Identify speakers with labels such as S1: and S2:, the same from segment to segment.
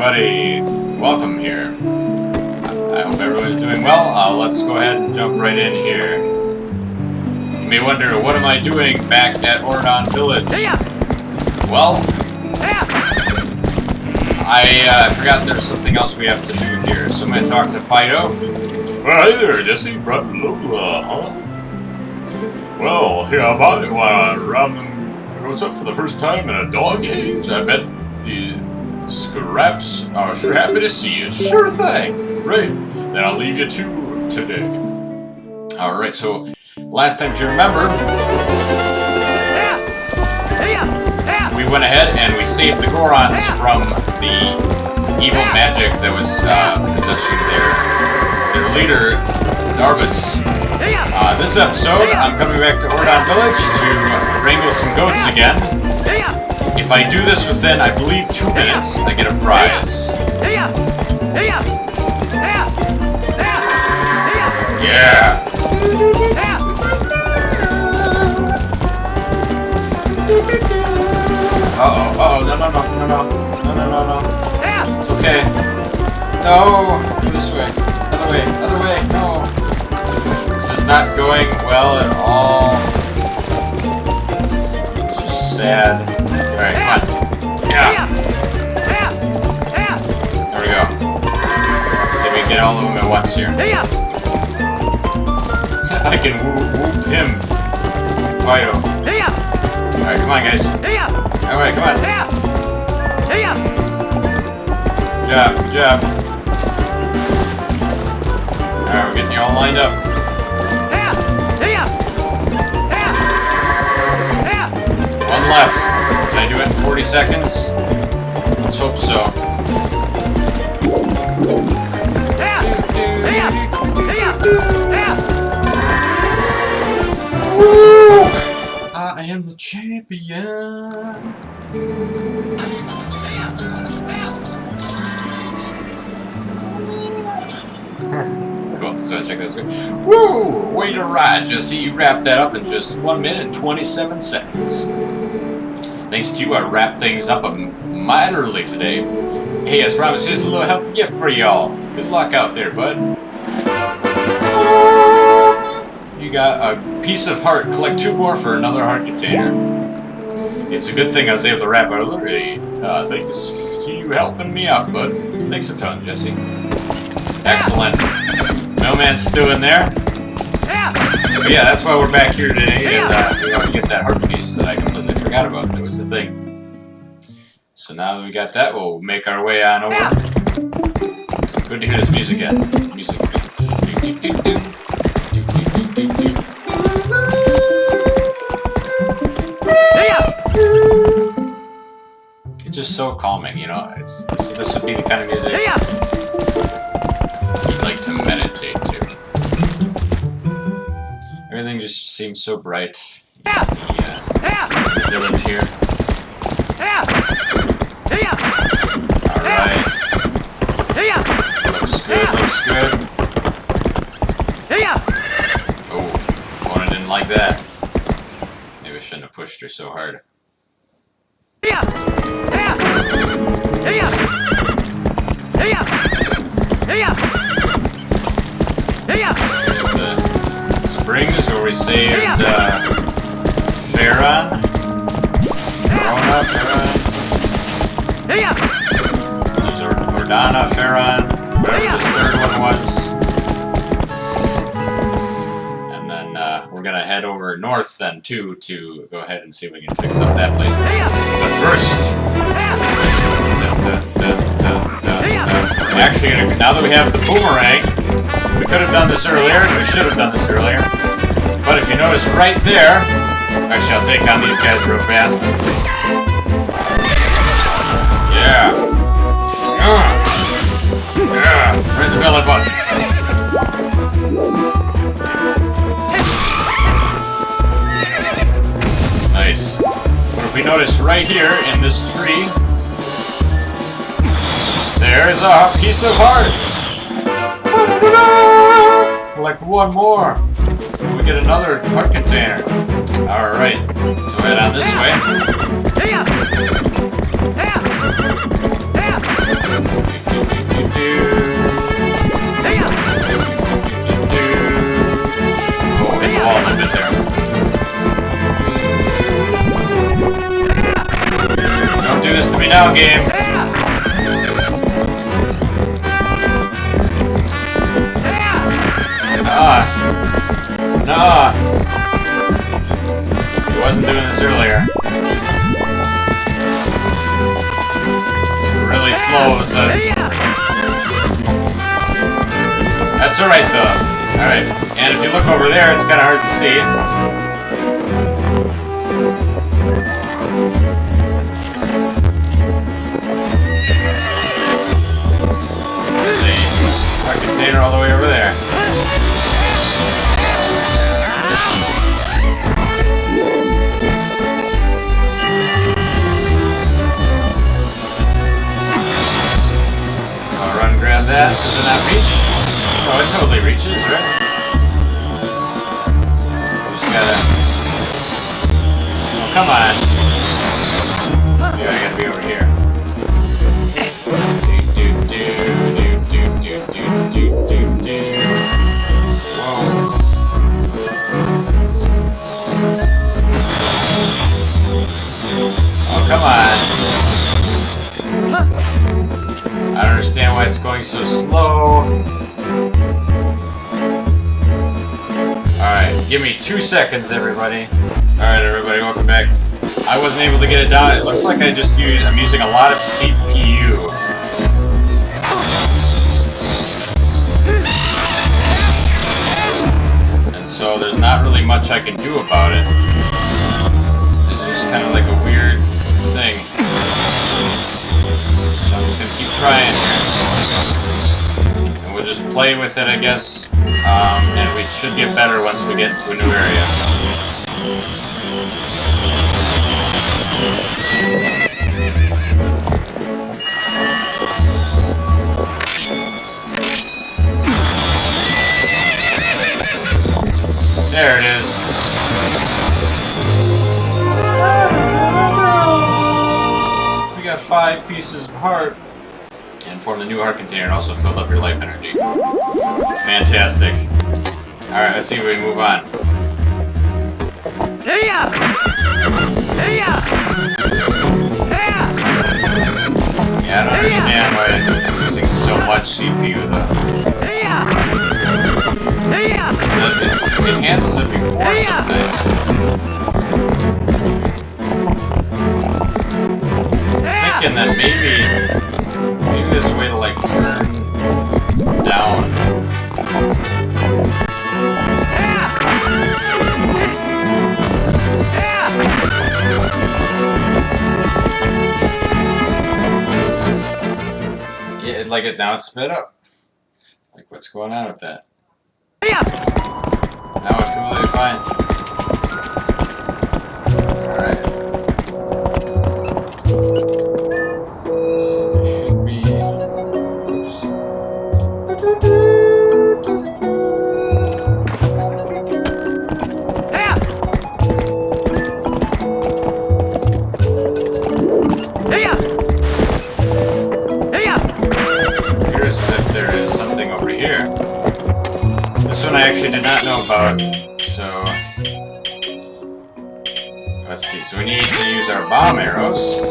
S1: everybody. Welcome here. I hope everyone's doing well. Let's go ahead and jump right in here. You may wonder, what am I doing back at Ordon Village? Well, I forgot there's something else we have to do here, so I'm going to talk to Fido.
S2: Well, hey there, Jesse. Blah, blah, blah, huh? Well, here I'm out around what's up for the first time in a dog age. I met the Scraps. Oh, sure happy to see you. Sure thing. Right. Then I'll leave you two today.
S1: Alright, so last time, if you remember, we went ahead and we saved the Gorons from the evil magic that was possessing their leader, Darbus. This episode, I'm coming back to Ordon Village to wrangle some goats again. If I do this within, I believe, 2 minutes, I get a prize. Yeah! Uh-oh, no. It's okay. No! Go this way. Other way, no! This is not going well at all. It's just sad. Alright, come on. Yeah! There we go. Let's see if we can get all of them at once here. I can whoop him. Fido. Alright, come on, guys. Alright, come on. Good job. Alright, we're getting you all lined up. One left. Can I do it in 40 seconds? Let's hope so. Woo! I am the champion. Cool, so check this out. Woo! Way to ride, Jesse. You wrapped that up in just 1 minute and 27 seconds. Thanks to you, I wrapped things up mighty early today. Hey, as promised, here's a little healthy gift for y'all. Good luck out there, bud. You got a piece of heart. Collect 2 more for another heart container. It's a good thing I was able to wrap it early. Thanks to you helping me out, bud. Thanks a ton, Jesse. Excellent. Mailman's still in there. But yeah, that's why we're back here today, and we want to get that heart piece that I completely forgot about. That was the thing. So now that we got that, we'll make our way on over. Good to hear this music again. Music. It's just so calming, you know. This would be the kind of music you'd like to meditate to. Everything just seems so bright in the village here. Alright. Looks good. Oh, Mona didn't like that. Maybe I shouldn't have pushed her so hard. There's the springs where we saved Farron. There's Ordana, Farron, whatever this third one was. And then we're gonna head over north then too to go ahead and see if we can fix up that place. But first, actually, now that we have the boomerang, we could have done this earlier. We should have done this earlier. But if you notice right there, actually, I'll take on these guys real fast. Yeah. Right in the belly button. Nice. But if we notice right here in this tree, there's a piece of heart. Collect 1 more. We get another heart container. Alright, so head on this way. Oh, hit the wall a little bit there. Don't do this to me now, game. Nah. He wasn't doing this earlier. It's really slow, so. That's alright, though. Alright. And if you look over there, it's kind of hard to see. There's a container all the way over there. I'll run and grab that. Does it not reach? Oh, it totally reaches, right? Just gotta... Oh, come on. Yeah, I gotta be over here. Whoa. Oh, come on. I don't understand why it's going so slow. Alright, give me 2 seconds, everybody. Alright, everybody, welcome back. I wasn't able to get it down. It looks like I'm using a lot of CPU. And so there's not really much I can do about it. It's just kind of like a weird thing. So I'm just gonna keep trying here. And we'll just play with it, I guess. And we should get better once we get into a new area. There it is. We got 5 pieces of heart. And formed a new heart container and also filled up your life energy. Fantastic. Alright, let's see if we can move on. Yeah, I don't understand why it's using so much CPU though. It handles it before sometimes. I'm thinking that maybe there's a way to like turn down. Yeah, now it's sped up. Like what's going on with that? Now it's completely fine. Alright. So there should be... Oops. Appears as if there is something over here. This one I actually did not know about, so... Let's see, so we need to use our bomb arrows.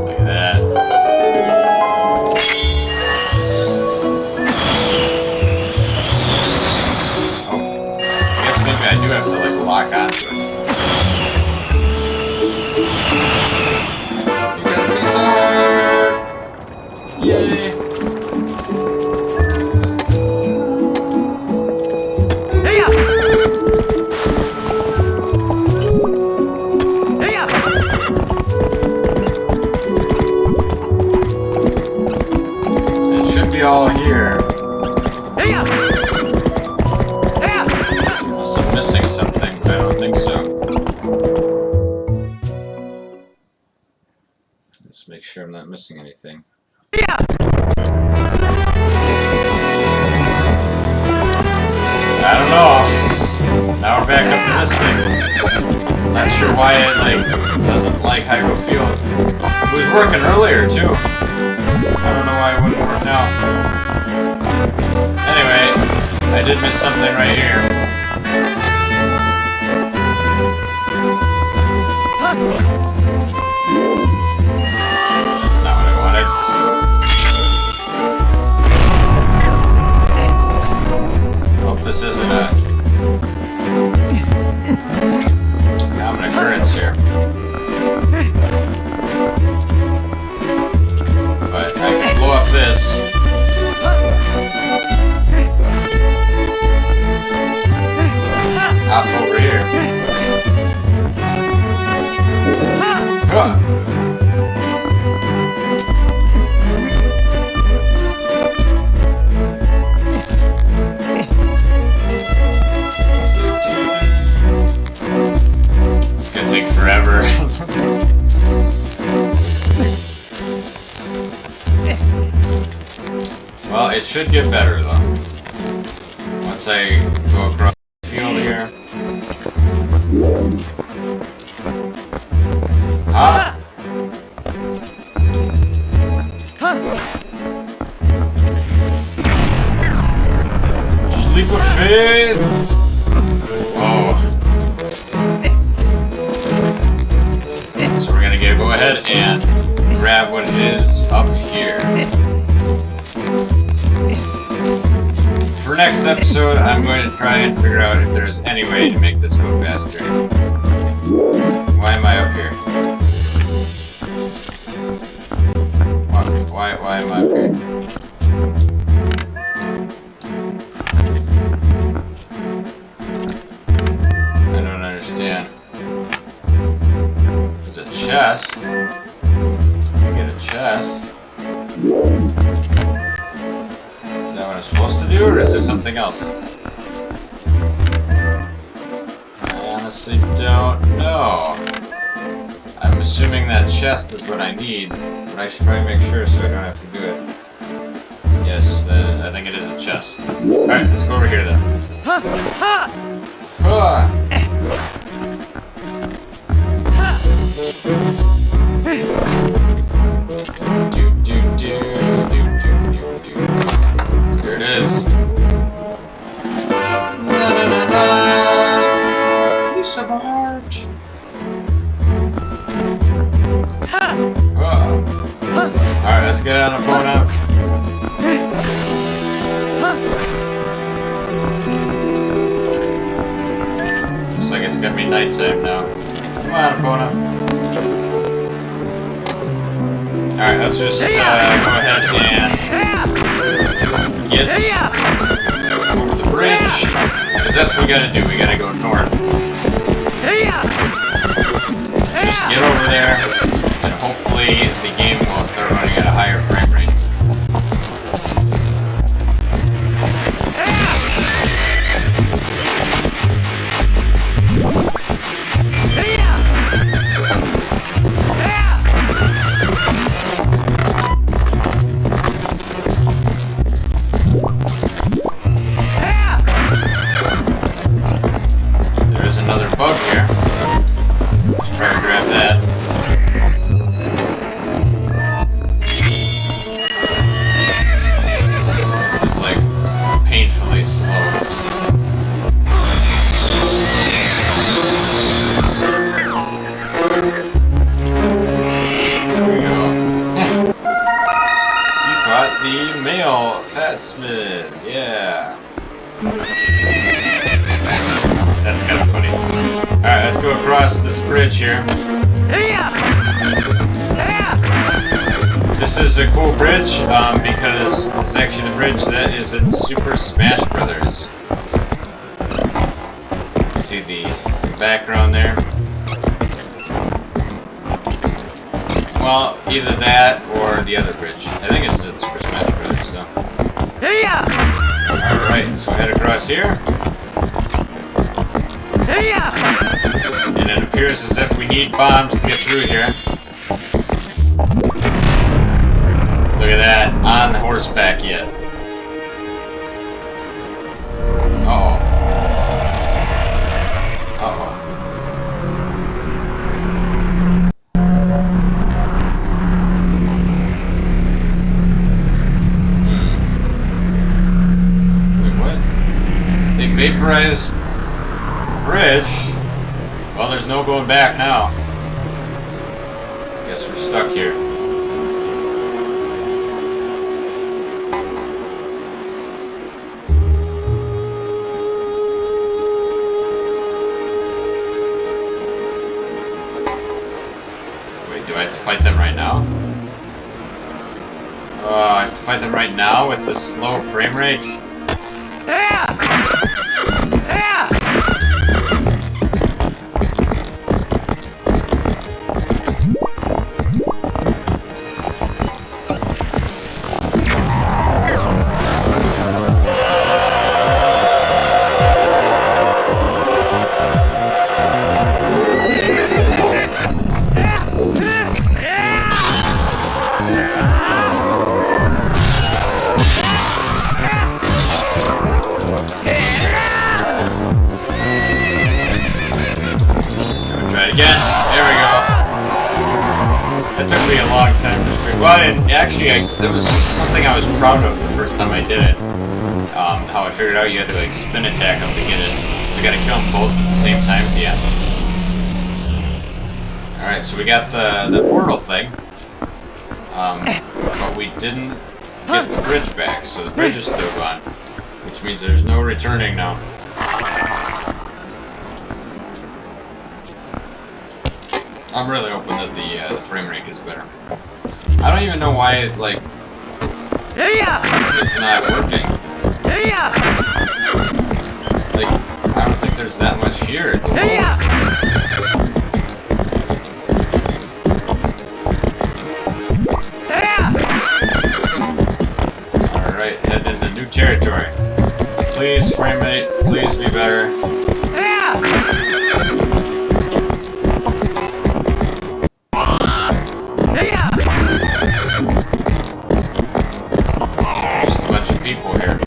S1: Like that. Oh, I guess maybe I do have to like lock onto it. Yay! It should be all here. Unless I'm missing something, but I don't think so. Just make sure I'm not missing anything. I don't know. Now we're back up to this thing. Not sure why it doesn't like Hyrule Field. It was working earlier too. I don't know why it wouldn't work now. Anyway, I did miss something right here. That's not what I wanted. Hope this isn't a common occurrence here. But I can blow up this. Hop over here. Huh. It's gonna take forever. Well, it should get better though. Once I go across the field here. Ah! Leap of faith! Oh. So we're gonna go ahead and grab what is up here. For next episode, I'm going to try and figure out if there's any way to make this go faster. Why am I up here? Why am I up here? I don't understand. There's a chest. I get a chest. Is that what I'm supposed to do, or is there something else? I honestly don't know. I'm assuming that chest is what I need, but I should probably make sure so I don't have to do it. Yes, I think it is a chest. Alright, let's go over here then. Huh. Here it is. Piece of art. Alright, let's get on a phone up. Looks like it's gonna be nighttime now. Come on, Epona. Alright, let's just go ahead and get over the bridge. Because that's what we gotta do. We gotta go north. Just get over there, and hopefully the game will start running at a higher frame rate. There is another bug here. Let's try to grab that. This is like painfully slow. There we go. You caught the male Fasmid. Yeah. That's kind of funny. Alright, let's go across this bridge here. This is a cool bridge because this is actually the bridge that is in Super Smash Brothers. You see the background there? Well, either that or the other bridge. I think it's in Super Smash Brothers, so. Alright, so we head across here. And it appears as if we need bombs to get through here. Look at that, on horseback yet. Uh-oh. Uh-oh. vaporized bridge. Well, there's no going back now. Guess we're stuck here. Wait, do I have to fight them right now? I have to fight them right now with the slow frame rate? Again, there we go. That took me a long time to figure. Well, actually, that was something I was proud of the first time I did it. How I figured out you had to like spin attack them to get it. You got to kill them both at the same time at the end. All right, so we got the portal thing, but we didn't get the bridge back, so the bridge is still gone, which means there's no returning now. I'm really hoping that the frame rate gets better. I don't even know why it, like, it's not working. Like, I don't think there's that much here. Alright, head into new territory. Please, frame rate, please be better. Just a bunch of people here.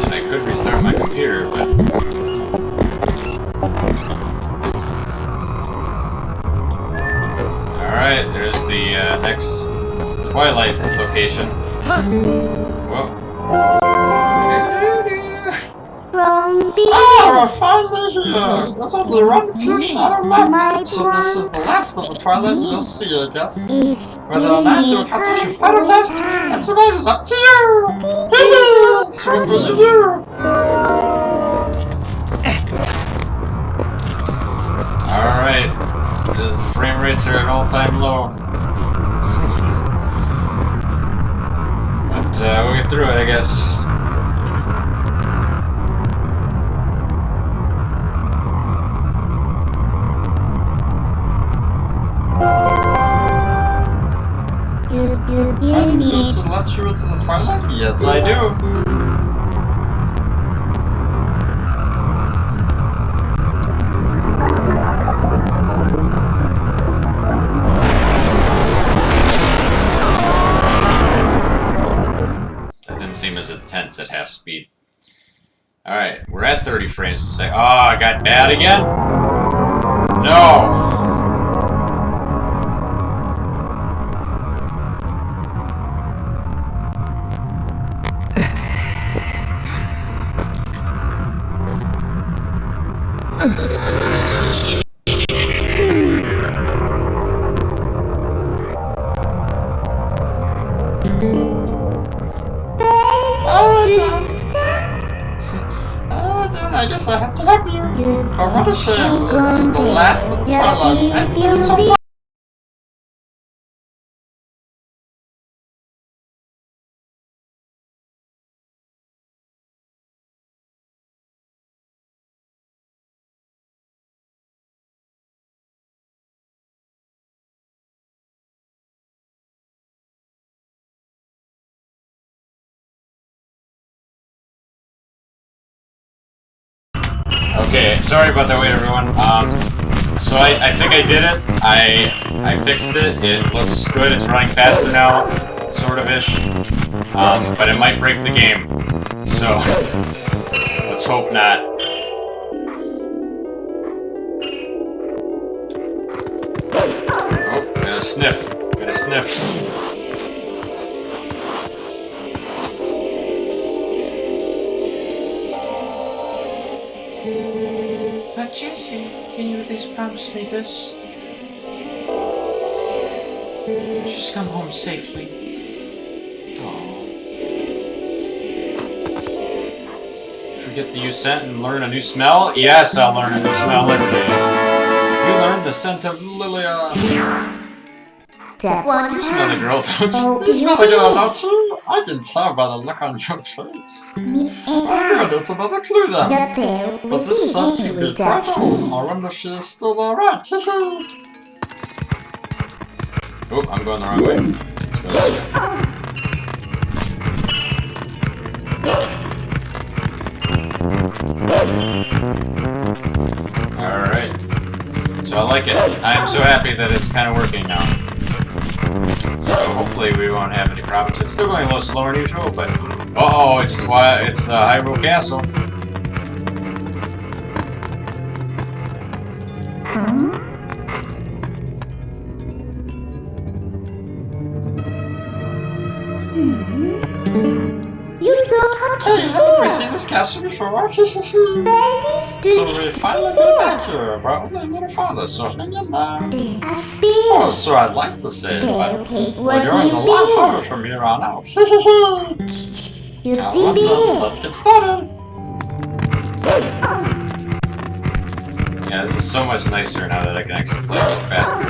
S1: And I could restart my computer, but... Alright, there's the next Twilight location. Whoa.
S3: Ah, we're finally here! There's only one future left, so this is the last of the Twilight you'll see, I guess. Whether or not you'll accomplish your final test, and survive is up to you! Hee-hee! So what will you do?
S1: Alright, the frame rates are at all-time low. But we'll get through it, I guess.
S3: And you to let you into the Twilight?
S1: Yes, I do. That didn't seem as intense at half speed. Alright, we're at 30 frames a second. Oh, I got bad again? No!
S3: Oh, then I guess I have to help you. But what a shame. This is the last of the Twilight. And so far.
S1: Okay, sorry about that wait, everyone. So I think I did it. I fixed it. It looks good. It's running faster now, sort of ish. But it might break the game. So let's hope not. Gotta sniff. Gotta sniff.
S3: But Jesse, can you at least promise me this? Just come home safely.
S1: Forget the use scent and learn a new smell? Yes, I'll learn a new smell every day. You learned the scent of Lilia. You smell the girl, don't you?
S3: You smell the girl, don't you? I can tell by the look on your face. Oh good, it's another clue then. But this scent could be quite old. I wonder if she is still alright.
S1: Oh, I'm going the wrong way. Let's go this way. Alright. So I like it. I am so happy that it's kind of working now. So hopefully we won't have any problems. It's still going a little slower than usual, but... Uh-oh, it's Hyrule Castle.
S3: Hey, haven't we seen this castle before? So we finally made it back here. We're only a little farther, so hang in there. Oh, so I'd like to say, but you're a lot harder from here on out. Now, let's get started.
S1: Yeah, this is so much nicer now that I can actually play a little faster.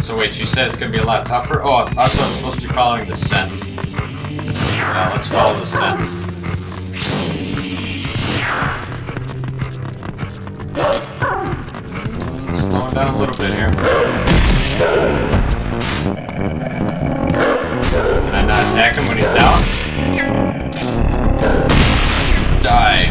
S1: So wait, you said it's going to be a lot tougher? Oh, also I'm supposed to be following the scent. Yeah, let's follow the scent. Slowing down a little bit here. Can I not attack him when he's down? Die.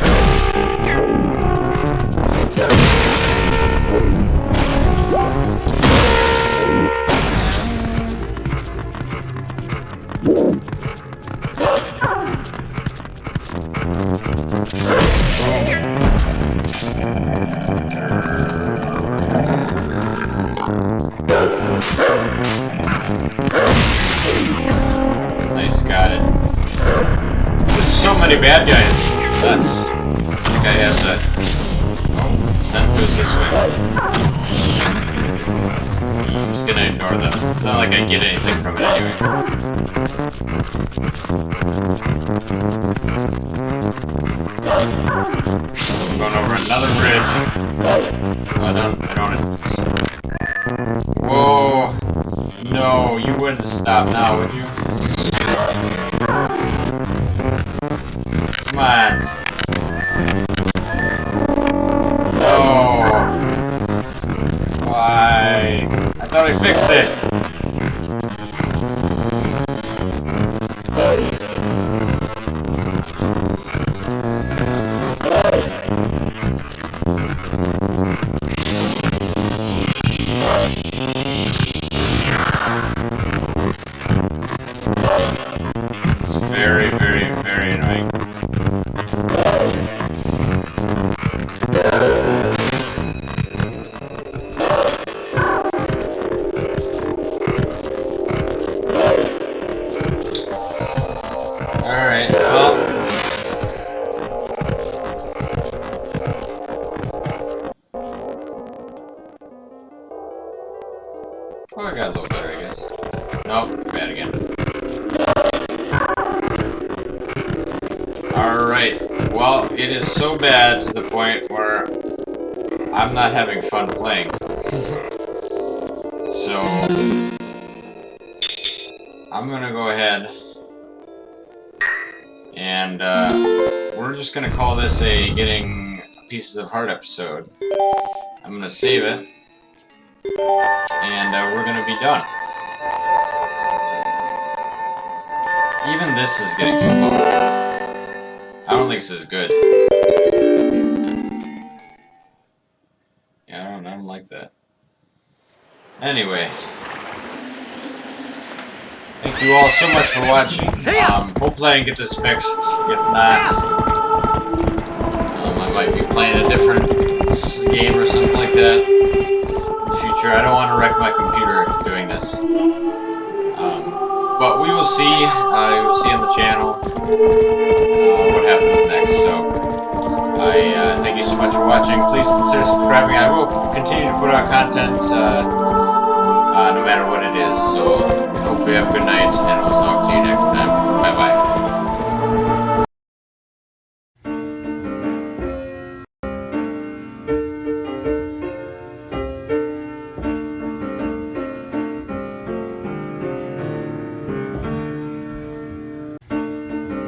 S1: Nice, got it. There's so many bad guys. It's nuts. This guy has that. Oh, scent goes this way. I'm just gonna ignore them. It's not like I get anything from it anyway. I'm going over another bridge. I don't. Whoa. No, you wouldn't stop now, would you? Come on. No. Why? I thought I fixed it. It's very, very, very annoying. Alright, well. Oh, I got a little better, I guess. Nope, bad again. Alright, well, it is so bad to the point where I'm not having fun playing. So, I'm gonna go ahead and we're just gonna call this a getting pieces of heart episode. I'm gonna save it, and we're gonna be done. Even this is getting slow. I don't think this is good. Yeah, I don't like that. Anyway. Thank you all so much for watching. Hopefully I can get this fixed. If not, I might be playing a different game or something like that in the future. future. I don't want to wreck my computer doing this. But we will see. You will see on the channel what happens next. So I thank you so much for watching. Please consider subscribing. I will continue to put out content no matter what it is. So I hope you have a good night, and we'll talk to you next time. Bye bye.